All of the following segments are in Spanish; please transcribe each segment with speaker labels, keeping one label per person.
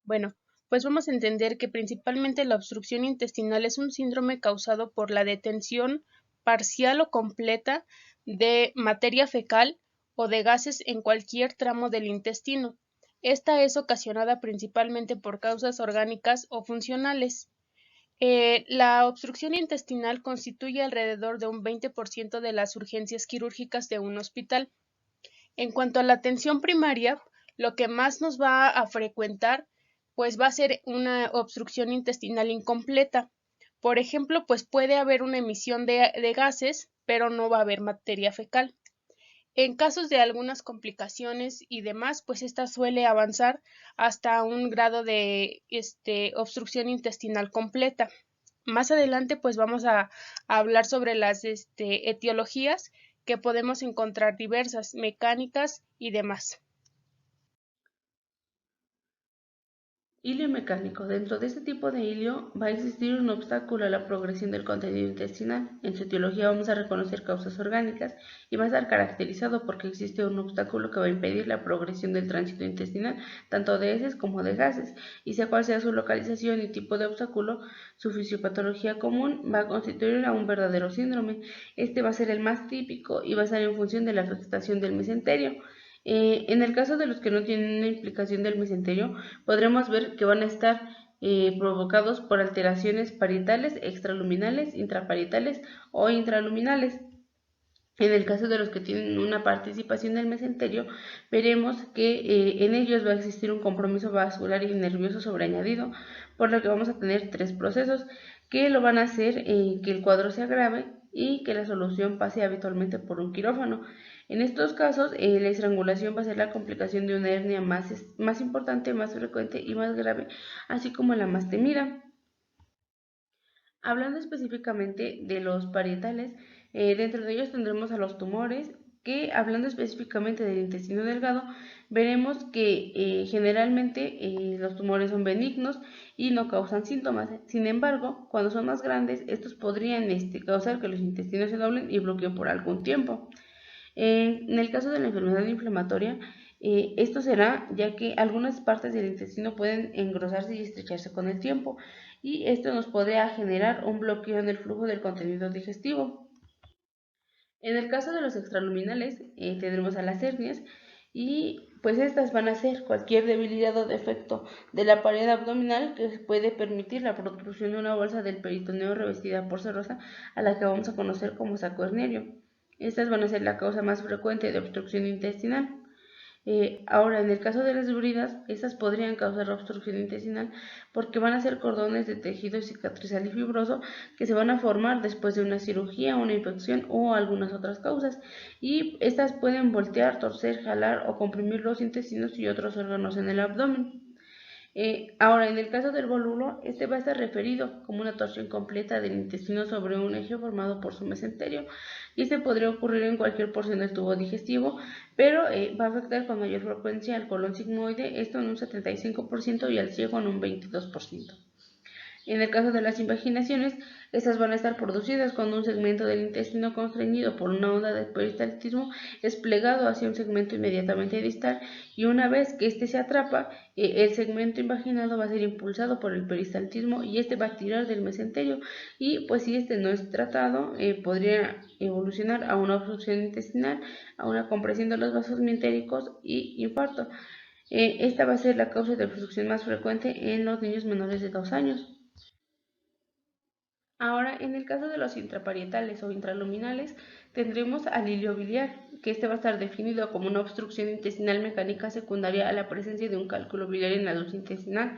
Speaker 1: Bueno, pues vamos a entender que principalmente la obstrucción intestinal es un síndrome causado por la detención parcial o completa de materia fecal o de gases en cualquier tramo del intestino. Esta es ocasionada principalmente por causas orgánicas o funcionales. La obstrucción intestinal constituye alrededor de un 20% de las urgencias quirúrgicas de un hospital. En cuanto a la atención primaria, lo que más nos va a frecuentar, pues va a ser una obstrucción intestinal incompleta. Por ejemplo, pues puede haber una emisión de gases, pero no va a haber materia fecal. En casos de algunas complicaciones y demás, pues esta suele avanzar hasta un grado de obstrucción intestinal completa. Más adelante, pues vamos a hablar sobre las etiologías que podemos encontrar diversas, mecánicas y demás.
Speaker 2: Hilio mecánico. Dentro de este tipo de hilio va a existir un obstáculo a la progresión del contenido intestinal. En su etiología vamos a reconocer causas orgánicas y va a estar caracterizado porque existe un obstáculo que va a impedir la progresión del tránsito intestinal, tanto de heces como de gases, y sea cual sea su localización y tipo de obstáculo, su fisiopatología común va a constituir a un verdadero síndrome. Este va a ser el más típico y va a estar en función de la afectación del mesenterio. En el caso de los que no tienen una implicación del mesenterio, podremos ver que van a estar provocados por alteraciones parietales, extraluminales, intraparietales o intraluminales. En el caso de los que tienen una participación del mesenterio, veremos que en ellos va a existir un compromiso vascular y nervioso sobreañadido, por lo que vamos a tener tres procesos que lo van a hacer que el cuadro se agrave y que la solución pase habitualmente por un quirófano. En estos casos, la estrangulación va a ser la complicación de una hernia más importante, más frecuente y más grave, así como la más temida. Hablando específicamente de los parietales, dentro de ellos tendremos a los tumores, que hablando específicamente del intestino delgado, veremos que generalmente los tumores son benignos y no causan síntomas. Sin embargo, cuando son más grandes, estos podrían causar que los intestinos se doblen y bloqueen por algún tiempo. En el caso de la enfermedad inflamatoria, esto será ya que algunas partes del intestino pueden engrosarse y estrecharse con el tiempo, y esto nos podría generar un bloqueo en el flujo del contenido digestivo. En el caso de los extraluminales, tendremos a las hernias, y pues estas van a ser cualquier debilidad o defecto de la pared abdominal que puede permitir la producción de una bolsa del peritoneo revestida por serosa, a la que vamos a conocer como saco herniano. Estas van a ser la causa más frecuente de obstrucción intestinal. Ahora, en el caso de las híbridas, estas podrían causar obstrucción intestinal porque van a ser cordones de tejido cicatrizal y fibroso que se van a formar después de una cirugía, una infección o algunas otras causas. Y estas pueden voltear, torcer, jalar o comprimir los intestinos y otros órganos en el abdomen. Ahora, en el caso del volulo, este va a estar referido como una torsión completa del intestino sobre un eje formado por su mesenterio, y este podría ocurrir en cualquier porción del tubo digestivo, pero va a afectar con mayor frecuencia al colon sigmoide, esto en un 75% y al ciego en un 22%. En el caso de las invaginaciones, estas van a estar producidas cuando un segmento del intestino constreñido por una onda de peristaltismo es plegado hacia un segmento inmediatamente distal, y una vez que éste se atrapa, el segmento invaginado va a ser impulsado por el peristaltismo y este va a tirar del mesenterio, y pues si este no es tratado, podría evolucionar a una obstrucción intestinal, a una compresión de los vasos meentéricos y infarto. Esta va a ser la causa de obstrucción más frecuente en los niños menores de 2 años. Ahora, en el caso de los intraparietales o intraluminales, tendremos al hilio biliar, que este va a estar definido como una obstrucción intestinal mecánica secundaria a la presencia de un cálculo biliar en la dulce intestinal.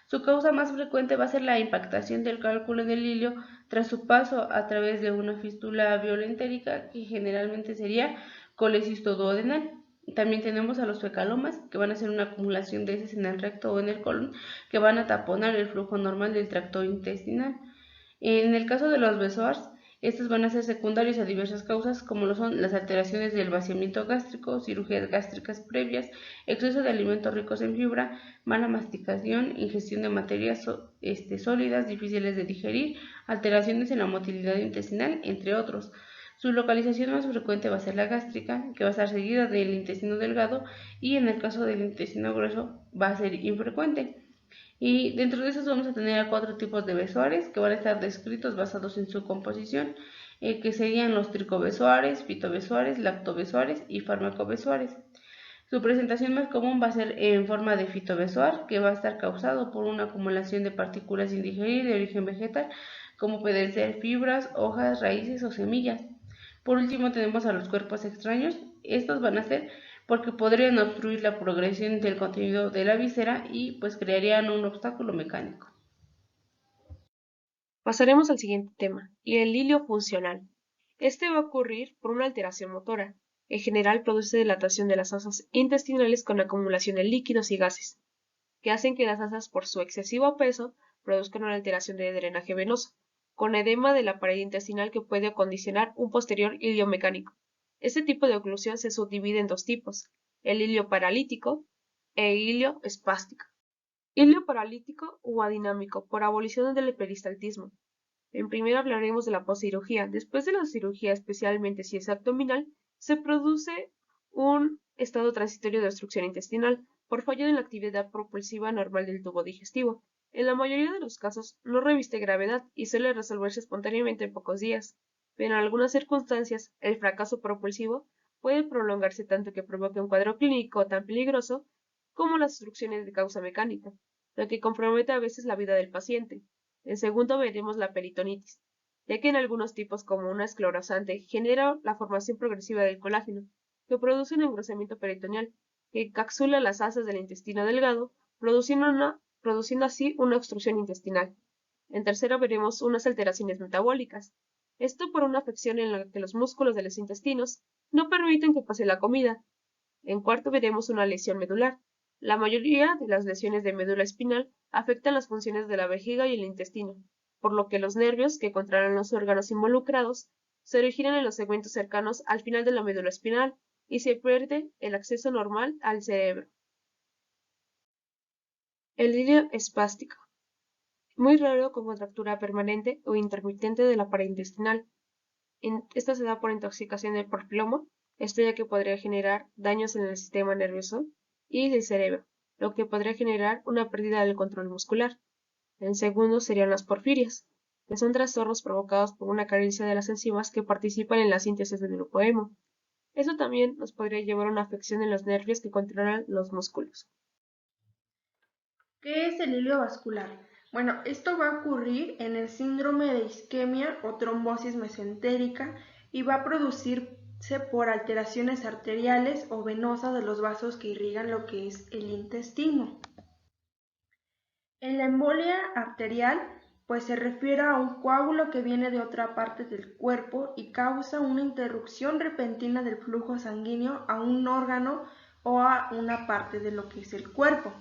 Speaker 2: Su causa más frecuente va a ser la impactación del cálculo del hilio tras su paso a través de una fístula violentérica, que generalmente sería colecistoduodenal. También tenemos a los fecalomas, que van a ser una acumulación de heces en el recto o en el colon, que van a taponar el flujo normal del tracto intestinal. En el caso de los BSOARs, estos van a ser secundarios a diversas causas, como lo son las alteraciones del vaciamiento gástrico, cirugías gástricas previas, exceso de alimentos ricos en fibra, mala masticación, ingestión de materias sólidas difíciles de digerir, alteraciones en la motilidad intestinal, entre otros. Su localización más frecuente va a ser la gástrica, que va a estar seguida del intestino delgado, y en el caso del intestino grueso va a ser infrecuente. Y dentro de esos vamos a tener 4 tipos de besoares que van a estar descritos basados en su composición, que serían los tricobesoares, fitobesoares, lactobesoares y farmacobesoares. Su presentación más común va a ser en forma de fitobesoar, que va a estar causado por una acumulación de partículas sin digerir de origen vegetal, como pueden ser fibras, hojas, raíces o semillas. Por último tenemos a los cuerpos extraños. Estos van a ser porque podrían obstruir la progresión del contenido de la víscera y pues crearían un obstáculo mecánico.
Speaker 3: Pasaremos al siguiente tema, y el hilio funcional. Este va a ocurrir por una alteración motora. En general produce dilatación de las asas intestinales con acumulación de líquidos y gases, que hacen que las asas por su excesivo peso produzcan una alteración de drenaje venoso, con edema de la pared intestinal que puede condicionar un posterior hilio mecánico. Este tipo de oclusión se subdivide en dos tipos, el hilio paralítico e hilio espástico. Hilio paralítico o adinámico, por abolición del peristaltismo. En primero hablaremos de la postcirugía. Después de la cirugía, especialmente si es abdominal, se produce un estado transitorio de obstrucción intestinal por fallo en la actividad propulsiva normal del tubo digestivo. En la mayoría de los casos no reviste gravedad y suele resolverse espontáneamente en pocos días, pero en algunas circunstancias el fracaso propulsivo puede prolongarse tanto que provoque un cuadro clínico tan peligroso como las obstrucciones de causa mecánica, lo que compromete a veces la vida del paciente. En segundo veremos la peritonitis, ya que en algunos tipos como una esclerosante genera la formación progresiva del colágeno, que produce un engrosamiento peritoneal, que encapsula las asas del intestino delgado, produciendo así una obstrucción intestinal. En tercero veremos unas alteraciones metabólicas, esto por una afección en la que los músculos de los intestinos no permiten que pase la comida. En cuarto veremos una lesión medular. La mayoría de las lesiones de médula espinal afectan las funciones de la vejiga y el intestino, por lo que los nervios que controlan los órganos involucrados se originan en los segmentos cercanos al final de la médula espinal y se pierde el acceso normal al cerebro. El hilio espástico, muy raro con contractura permanente o intermitente de la pared intestinal. Esta se da por intoxicación por plomo, esto ya que podría generar daños en el sistema nervioso y el cerebro, lo que podría generar una pérdida del control muscular. El segundo serían las porfirias, que son trastornos provocados por una carencia de las enzimas que participan en la síntesis del grupo hemo. Eso también nos podría llevar a una afección en los nervios que controlan los músculos.
Speaker 4: ¿Qué es el hilio vascular? Bueno, esto va a ocurrir en el síndrome de isquemia o trombosis mesentérica y va a producirse por alteraciones arteriales o venosas de los vasos que irrigan lo que es el intestino. En la embolia arterial, pues se refiere a un coágulo que viene de otra parte del cuerpo y causa una interrupción repentina del flujo sanguíneo a un órgano o a una parte de lo que es el cuerpo.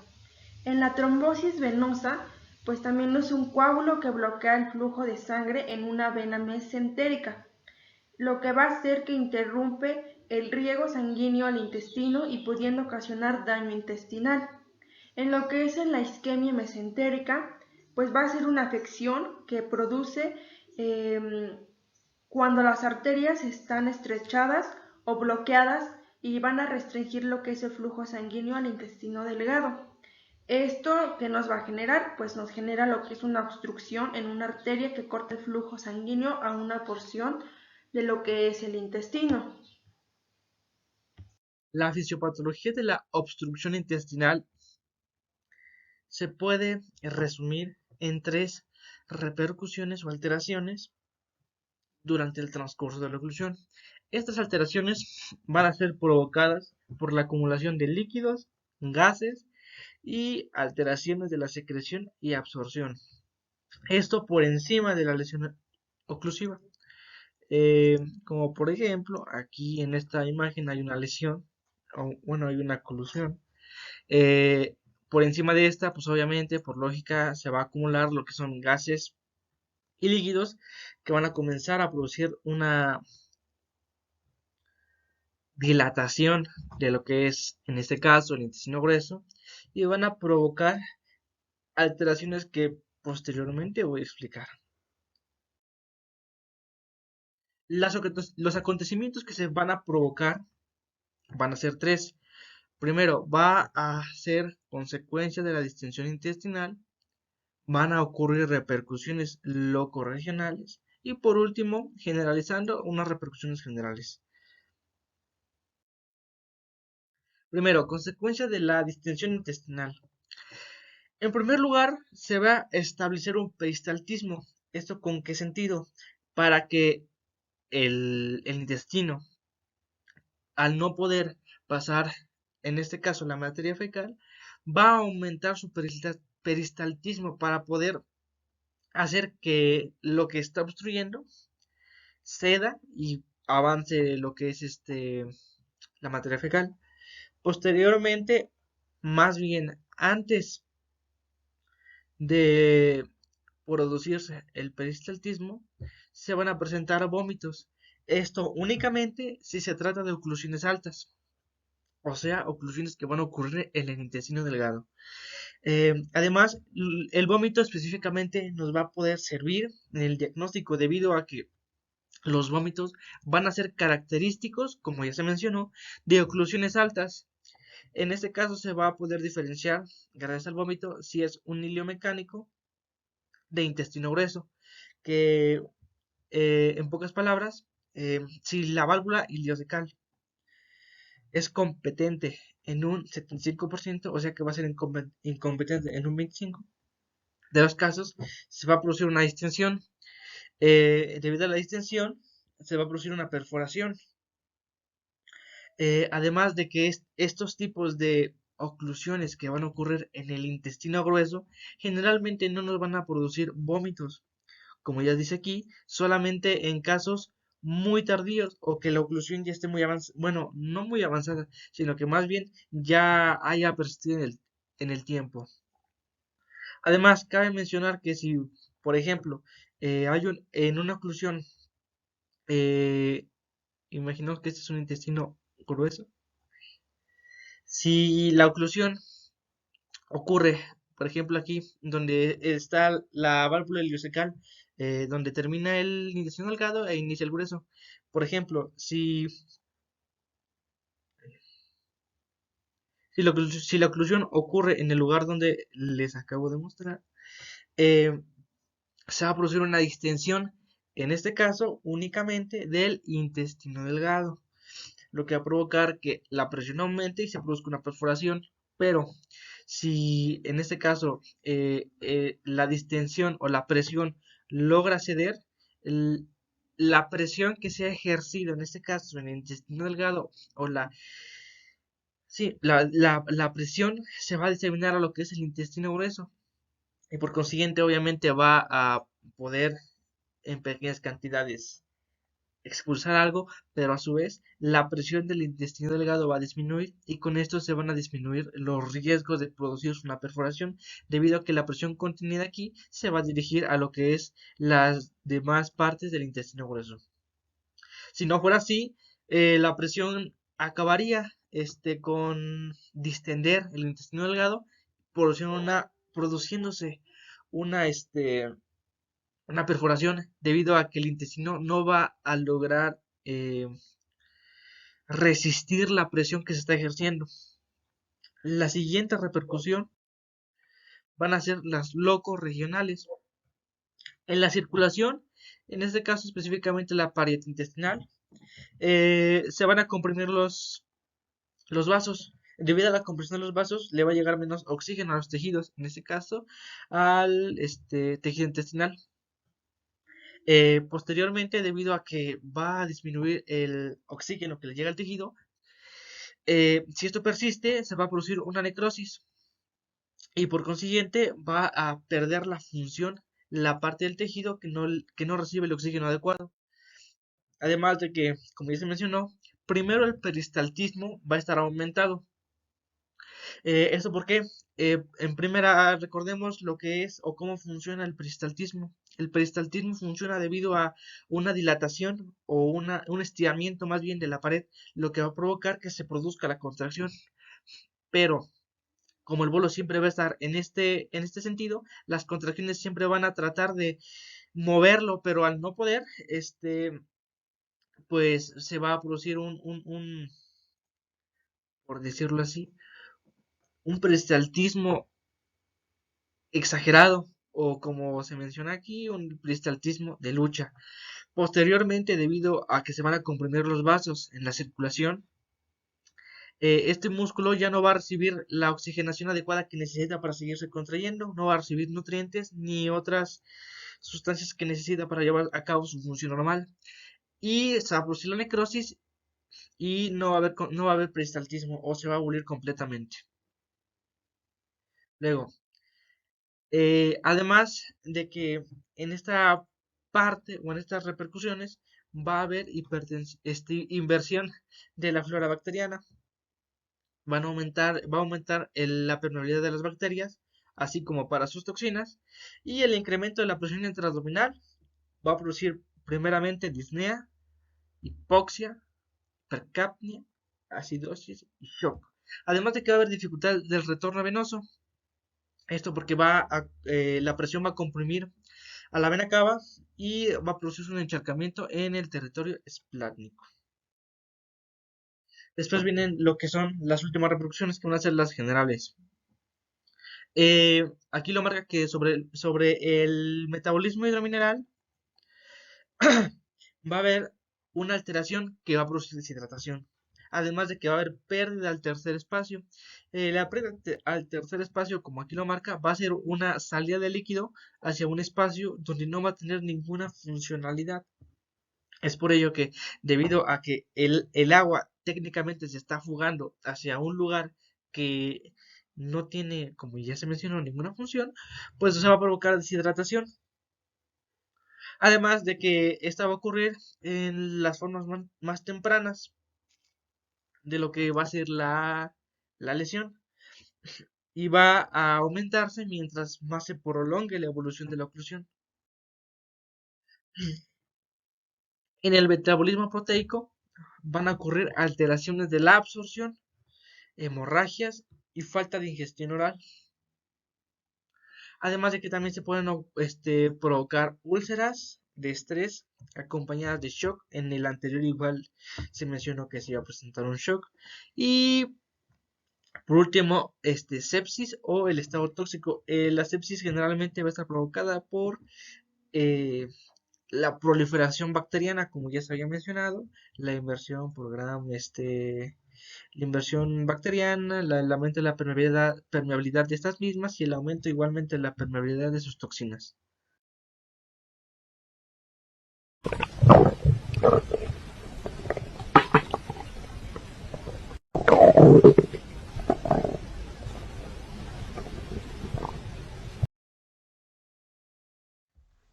Speaker 4: En la trombosis venosa, pues también es un coágulo que bloquea el flujo de sangre en una vena mesentérica, lo que va a hacer que interrumpe el riego sanguíneo al intestino y pudiendo ocasionar daño intestinal. En lo que es en la isquemia mesentérica, pues va a ser una afección que produce cuando las arterias están estrechadas o bloqueadas y van a restringir lo que es el flujo sanguíneo al intestino delgado. Esto que nos va a generar, pues nos genera lo que es una obstrucción en una arteria que corta el flujo sanguíneo a una porción de lo que es el intestino.
Speaker 5: La fisiopatología de la obstrucción intestinal se puede resumir en 3 repercusiones o alteraciones durante el transcurso de la oclusión. Estas alteraciones van a ser provocadas por la acumulación de líquidos, gases y alteraciones de la secreción y absorción. Esto por encima de la lesión oclusiva. Como por ejemplo, aquí en esta imagen hay una lesión, o bueno, hay una oclusión. Por encima de esta, pues obviamente, por lógica, se va a acumular lo que son gases y líquidos que van a comenzar a producir una dilatación de lo que es, en este caso, el intestino grueso y van a provocar alteraciones que posteriormente voy a explicar. Los acontecimientos que se van a provocar van a ser 3. Primero, va a ser consecuencia de la distensión intestinal, van a ocurrir repercusiones locorregionales y por último, generalizando, unas repercusiones generales. Primero, consecuencia de la distensión intestinal. En primer lugar, se va a establecer un peristaltismo. ¿Esto con qué sentido? Para que el intestino, al no poder pasar, en este caso, la materia fecal, va a aumentar su peristaltismo para poder hacer que lo que está obstruyendo ceda y avance lo que es la materia fecal. Posteriormente, más bien antes de producirse el peristaltismo, se van a presentar vómitos. Esto únicamente si se trata de oclusiones altas, o sea, oclusiones que van a ocurrir en el intestino delgado. Además, el vómito específicamente nos va a poder servir en el diagnóstico debido a que los vómitos van a ser característicos, como ya se mencionó, de oclusiones altas. En este caso se va a poder diferenciar, gracias al vómito, si es un hilio mecánico de intestino grueso, que en pocas palabras, si la válvula ileocecal es competente en un 75%, o sea que va a ser incompetente en un 25%, de los casos se va a producir una distensión. Debido a la distensión, se va a producir una perforación. Además de que estos tipos de oclusiones que van a ocurrir en el intestino grueso generalmente no nos van a producir vómitos, como ya dice aquí, solamente en casos muy tardíos o que la oclusión ya esté muy avanzada, bueno, no muy avanzada, sino que más bien ya haya persistido en el tiempo. Además, cabe mencionar que si, por ejemplo, en una oclusión, eh, imaginemos que este es un intestino grueso, si la oclusión ocurre, por ejemplo, aquí, donde está la válvula ileocecal, donde termina el intestino delgado e inicia el grueso. Por ejemplo, si la oclusión ocurre en el lugar donde les acabo de mostrar, eh, se va a producir una distensión, en este caso únicamente del intestino delgado, lo que va a provocar que la presión aumente y se produzca una perforación. Pero si en este caso la distensión o la presión logra ceder, la presión que se ha ejercido en este caso en el intestino delgado o sí, la presión se va a diseminar a lo que es el intestino grueso y por consiguiente obviamente va a poder en pequeñas cantidades expulsar algo, pero a su vez la presión del intestino delgado va a disminuir y con esto se van a disminuir los riesgos de producir una perforación debido a que la presión contenida aquí se va a dirigir a lo que es las demás partes del intestino grueso. Si no fuera así, la presión acabaría con distender el intestino delgado, produciéndose una, una perforación debido a que el intestino no va a lograr resistir la presión que se está ejerciendo. La siguiente repercusión van a ser las locorregionales. En la circulación, en este caso específicamente la pared intestinal, se van a comprimir los vasos. Debido a la compresión de los vasos, le va a llegar menos oxígeno a los tejidos, en este caso al tejido intestinal. Posteriormente, debido a que va a disminuir el oxígeno que le llega al tejido, si esto persiste, se va a producir una necrosis y por consiguiente va a perder la función la parte del tejido que no recibe el oxígeno adecuado. Además de que, como ya se mencionó, primero el peristaltismo va a estar aumentado. ¿Esto por qué? En primera, recordemos lo que es o cómo funciona el peristaltismo. El peristaltismo funciona debido a una dilatación o un estiramiento más bien de la pared, lo que va a provocar que se produzca la contracción. Pero como el bolo siempre va a estar en este sentido, las contracciones siempre van a tratar de moverlo, pero al no poder, pues se va a producir por decirlo así, un peristaltismo exagerado o como se menciona aquí, un peristaltismo de lucha. Posteriormente, debido a que se van a comprimir los vasos en la circulación, este músculo ya no va a recibir la oxigenación adecuada que necesita para seguirse contrayendo, no va a recibir nutrientes ni otras sustancias que necesita para llevar a cabo su función normal. Y se va a producir la necrosis y no va a haber peristaltismo o se va a abolir completamente. Luego, además de que en esta parte o en estas repercusiones va a haber inversión de la flora bacteriana, va a aumentar la permeabilidad de las bacterias, así como para sus toxinas, y el incremento de la presión intraabdominal va a producir primeramente disnea, hipoxia, hipercapnia, acidosis y shock. Además de que va a haber dificultad del retorno venoso, esto porque la presión va a comprimir a la vena cava y va a producir un encharcamiento en el territorio esplátnico. Después vienen lo que son las últimas reproducciones que van a ser las generales. Aquí lo marca que sobre el metabolismo hidromineral va a haber una alteración que va a producir deshidratación. Además de que va a haber pérdida al tercer espacio. La pérdida al tercer espacio, como aquí lo marca, va a ser una salida de líquido hacia un espacio donde no va a tener ninguna funcionalidad. Es por ello que, debido a que el agua técnicamente se está fugando hacia un lugar que no tiene, como ya se mencionó, ninguna función, pues se va a provocar deshidratación. Además de que esta va a ocurrir en las formas más tempranas de lo que va a ser la lesión y va a aumentarse mientras más se prolongue la evolución de la oclusión. En el metabolismo proteico van a ocurrir alteraciones de la absorción, hemorragias y falta de ingestión oral. Además de que también se pueden provocar úlceras de estrés acompañadas de shock. En el anterior igual se mencionó que se iba a presentar un shock. Y por último, sepsis o el estado tóxico. La sepsis generalmente va a estar provocada por eh, la proliferación bacteriana, como ya se había mencionado, la inversión por la inversión bacteriana, el aumento de la permeabilidad de estas mismas y el aumento igualmente de la permeabilidad de sus toxinas.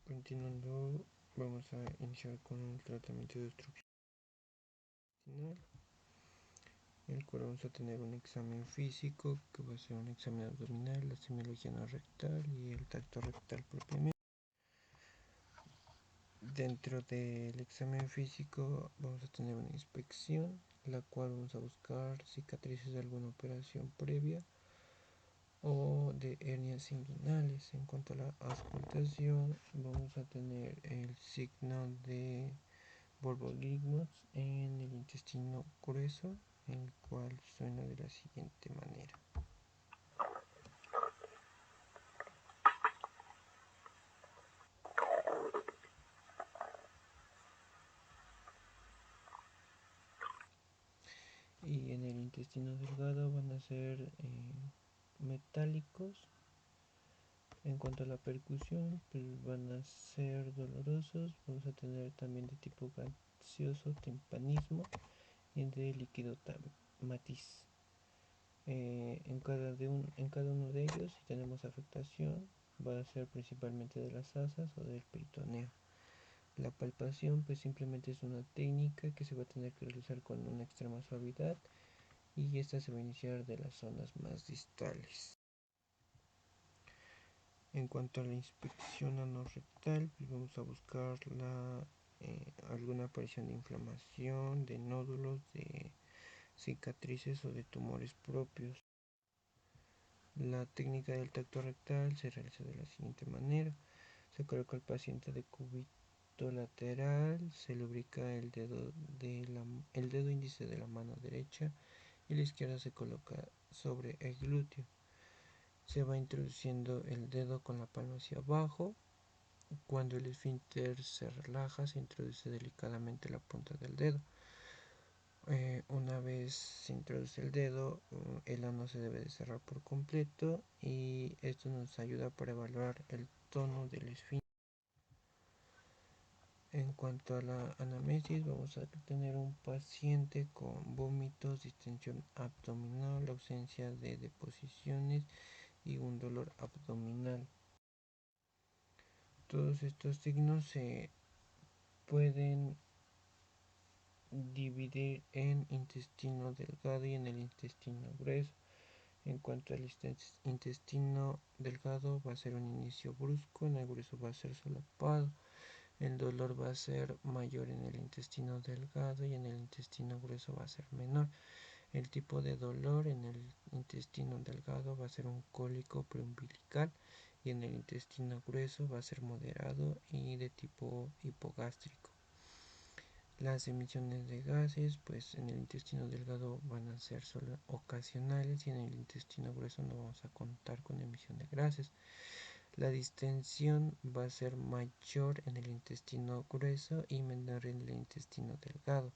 Speaker 6: Continuando, vamos a iniciar con el tratamiento de obstrucción intestinal, en el cual vamos a tener un examen físico que va a ser un examen abdominal, la semiología no rectal y el tacto rectal propiamente. Dentro del examen físico vamos a tener una inspección, la cual vamos a buscar cicatrices de alguna operación previa o de hernias inguinales. En cuanto a la auscultación, vamos a tener el signo de Borboligmos en el intestino grueso, el cual suena de la siguiente manera. Y en el intestino delgado van a ser metálicos. En cuanto a la percusión, pues van a ser dolorosos. Vamos a tener también de tipo gaseoso, timpanismo y de líquido matiz. En cada uno de ellos, si tenemos afectación, va a ser principalmente de las asas o del peritoneo. La palpación pues simplemente es una técnica que se va a tener que realizar con una extrema suavidad y esta se va a iniciar de las zonas más distales. En cuanto a la inspección anorrectal, pues vamos a buscar alguna aparición de inflamación, de nódulos, de cicatrices o de tumores propios. La técnica del tacto rectal se realiza de la siguiente manera. Se coloca al paciente de cúbito lateral, se lubrica el dedo índice de la mano derecha y la izquierda se coloca sobre el glúteo. Se va introduciendo el dedo con la palma hacia abajo. Cuando el esfínter se relaja, se introduce delicadamente la punta del dedo. Una vez se introduce el dedo, el ano se debe de cerrar por completo y esto nos ayuda para evaluar el tono del esfínter. En cuanto a la anamnesis, vamos a tener un paciente con vómitos, distensión abdominal, ausencia de deposiciones y un dolor abdominal. Todos estos signos se pueden dividir en intestino delgado y en el intestino grueso. En cuanto al intestino delgado, va a ser un inicio brusco, en el grueso va a ser solapado. El dolor va a ser mayor en el intestino delgado y en el intestino grueso va a ser menor. El tipo de dolor en el intestino delgado va a ser un cólico preumbilical y en el intestino grueso va a ser moderado y de tipo hipogástrico. Las emisiones de gases, pues en el intestino delgado van a ser solo ocasionales y en el intestino grueso no vamos a contar con emisión de gases. La distensión va a ser mayor en el intestino grueso y menor en el intestino delgado.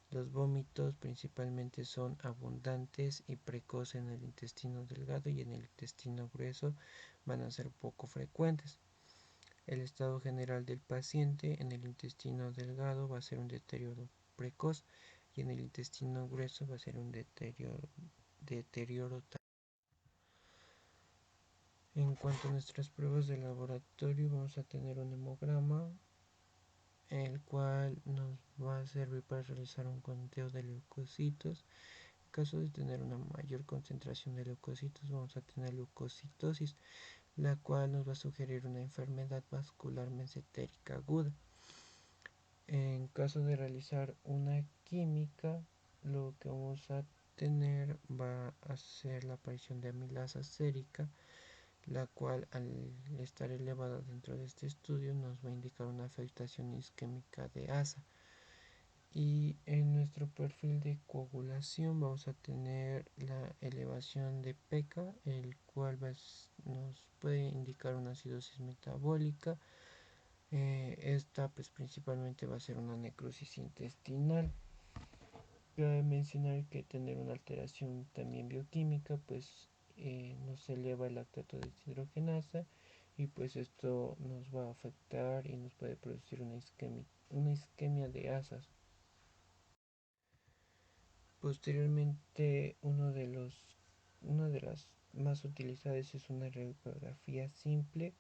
Speaker 6: Los vómitos principalmente son abundantes y precoces en el intestino delgado y en el intestino grueso van a ser poco frecuentes. El estado general del paciente en el intestino delgado va a ser un deterioro precoz y en el intestino grueso va a ser un deterioro tardío. En cuanto a nuestras pruebas de laboratorio, vamos a tener un hemograma, el cual nos va a servir para realizar un conteo de leucocitos. En caso de tener una mayor concentración de leucocitos, vamos a tener leucocitosis, la cual nos va a sugerir una enfermedad vascular mesentérica aguda. En caso de realizar una química, lo que vamos a tener va a ser la aparición de amilasa sérica, la cual al estar elevada dentro de este estudio nos va a indicar una afectación isquémica de ASA. Y en nuestro perfil de coagulación vamos a tener la elevación de PECA, el cual nos puede indicar una acidosis metabólica. Esta pues principalmente va a ser una necrosis intestinal. Cabe mencionar que tener una alteración también bioquímica pues nos eleva el lactato deshidrogenasa y pues esto nos va a afectar y nos puede producir una isquemia de asas. Posteriormente, una de las más utilizadas es una radiografía simple.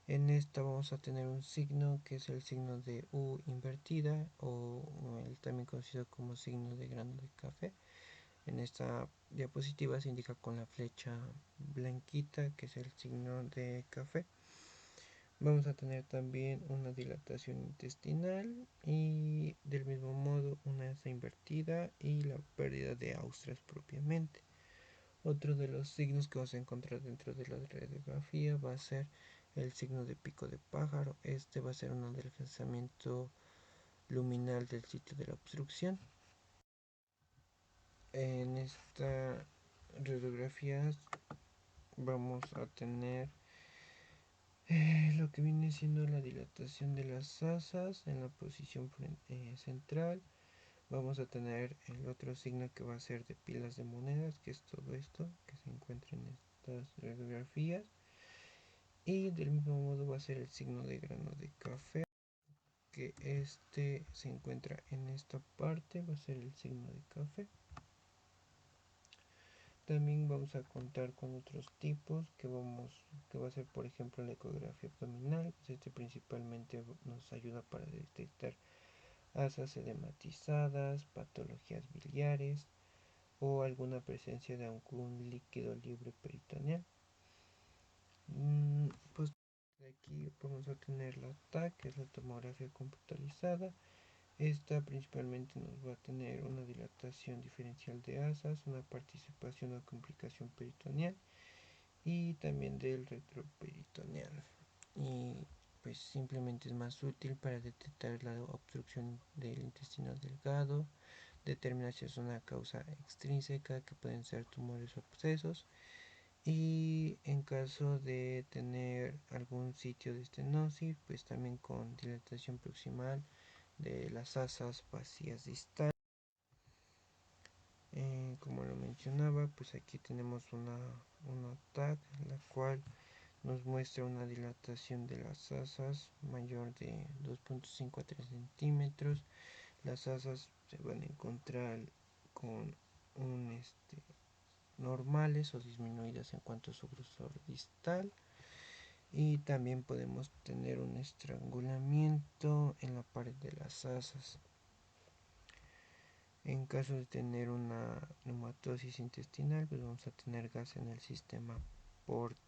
Speaker 6: En esta vamos a tener un signo que es el signo de U invertida o el también conocido como signo de grano de café. En esta diapositiva se indica con la flecha blanquita que es el signo de café. Vamos a tener también una dilatación intestinal y del mismo modo una asa invertida y la pérdida de austras propiamente. Otro de los signos que vamos a encontrar dentro de la radiografía va a ser el signo de pico de pájaro. Este va a ser un adelgazamiento luminal del sitio de la obstrucción. En esta radiografía vamos a tener lo que viene siendo la dilatación de las asas en la posición central. Vamos a tener el otro signo que va a ser de pilas de monedas, que es todo esto que se encuentra en estas radiografías. Y del mismo modo va a ser el signo de grano de café, que este se encuentra en esta parte, va a ser el signo de café. También vamos a contar con otros tipos que va a ser por ejemplo la ecografía abdominal. Pues este principalmente nos ayuda para detectar asas edematizadas, patologías biliares o alguna presencia de algún líquido libre peritoneal. Pues aquí vamos a tener la TAC, que es la tomografía computarizada. Esta principalmente nos va a tener una dilatación diferencial de asas, una participación o complicación peritoneal y también del retroperitoneal. Y pues simplemente es más útil para detectar la obstrucción del intestino delgado, determinar si es una causa extrínseca, que pueden ser tumores o abscesos, y en caso de tener algún sitio de estenosis, pues también con dilatación proximal de las asas vacías distales. Como lo mencionaba, pues aquí tenemos una TAC, la cual nos muestra una dilatación de las asas mayor de 2.5 a 3 centímetros. Las asas se van a encontrar con normales o disminuidas en cuanto a su grosor distal, y también podemos tener un estrangulamiento en la pared de las asas. En caso de tener una neumatosis intestinal, pues vamos a tener gas en el sistema portal.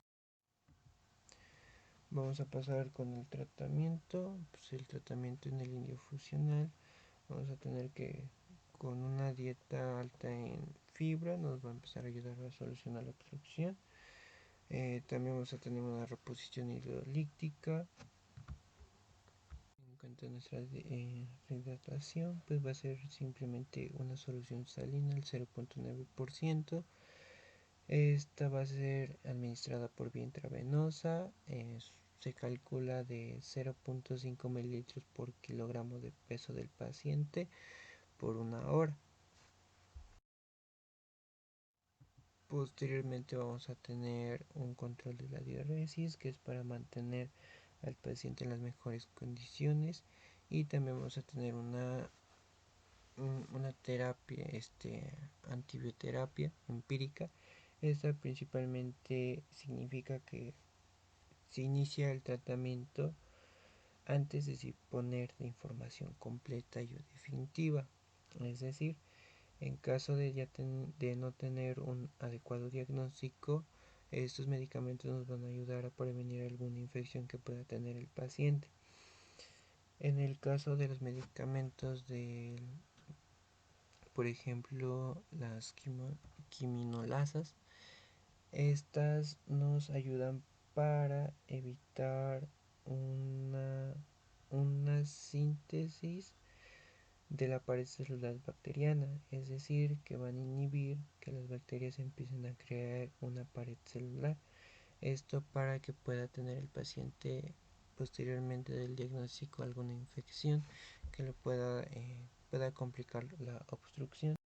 Speaker 6: Vamos a pasar con el tratamiento. Pues el tratamiento en el indio funcional, vamos a tener que con una dieta alta en fibra nos va a empezar a ayudar a solucionar la obstrucción. También vamos a tener una reposición hidrolítica. En cuanto a nuestra rehidratación, pues va a ser simplemente una solución salina al 0.9%. Esta va a ser administrada por vía intravenosa. Se calcula de 0.5 mililitros por kilogramo de peso del paciente por una hora. Posteriormente vamos a tener un control de la diuresis, que es para mantener al paciente en las mejores condiciones, y también vamos a tener una terapia, antibioterapia empírica. Esta principalmente significa que se inicia el tratamiento antes de disponer de información completa y definitiva. Es decir, en caso de no tener un adecuado diagnóstico, estos medicamentos nos van a ayudar a prevenir alguna infección que pueda tener el paciente. En el caso de los medicamentos por ejemplo, las quiminolasas, estas nos ayudan para evitar una síntesis de la pared celular bacteriana, es decir, que van a inhibir que las bacterias empiecen a crear una pared celular. Esto para que pueda tener el paciente posteriormente del diagnóstico alguna infección que le pueda complicar la obstrucción.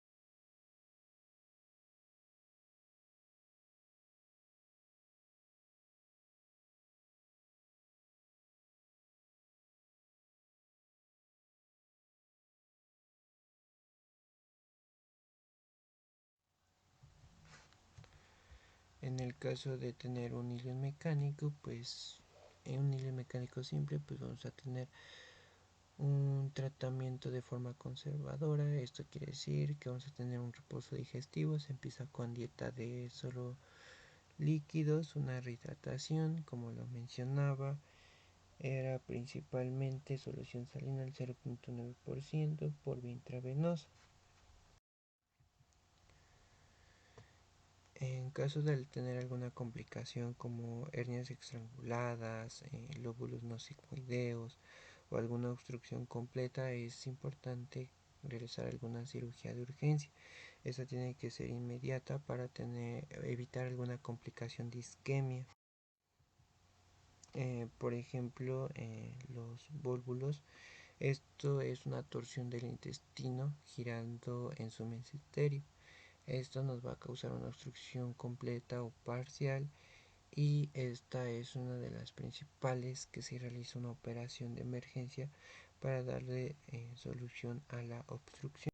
Speaker 6: En el caso de tener un hilo mecánico, pues en un hilo mecánico simple, pues vamos a tener un tratamiento de forma conservadora. Esto quiere decir que vamos a tener un reposo digestivo. Se empieza con dieta de solo líquidos, una rehidratación, como lo mencionaba, era principalmente solución salina al 0.9% por vía intravenosa. En caso de tener alguna complicación como hernias estranguladas, lóbulos no sigmoideos o alguna obstrucción completa, es importante realizar alguna cirugía de urgencia. Esta tiene que ser inmediata para evitar alguna complicación de isquemia. Por ejemplo, los vólvulos. Esto es una torsión del intestino girando en su mesenterio. Esto nos va a causar una obstrucción completa o parcial, y esta es una de las principales que se realiza una operación de emergencia para darle solución a la obstrucción.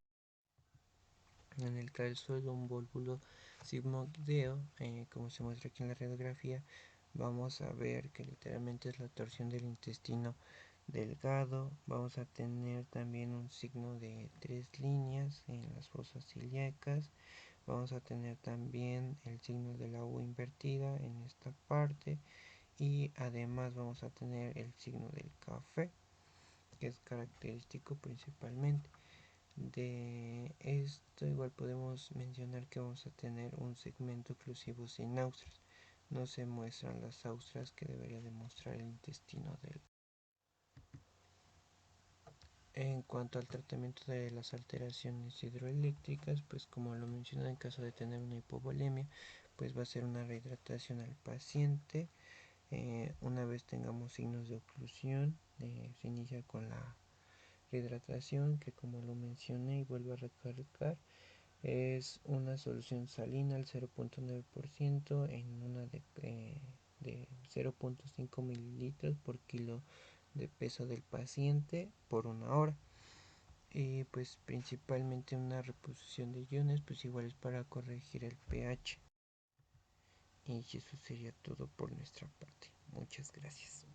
Speaker 6: En el caso de un vólvulo sigmoideo, como se muestra aquí en la radiografía, vamos a ver que literalmente es la torsión del intestino delgado. Vamos a tener también un signo de 3 líneas en las fosas ilíacas. Vamos a tener también el signo de la U invertida en esta parte, y además vamos a tener el signo del café, que es característico principalmente. De esto igual podemos mencionar que vamos a tener un segmento oclusivo sin austras. No se muestran las austras que debería demostrar el intestino delgado. En cuanto al tratamiento de las alteraciones hidroeléctricas, pues como lo mencioné, en caso de tener una hipovolemia, pues va a ser una rehidratación al paciente. Una vez tengamos signos de oclusión, se inicia con la rehidratación, que como lo mencioné y vuelvo a recalcar, es una solución salina al 0.9% en una de 0.5 mililitros por kilo de peso del paciente por una hora. Y pues principalmente una reposición de iones, pues igual es para corregir el pH. Y eso sería todo por nuestra parte. Muchas gracias.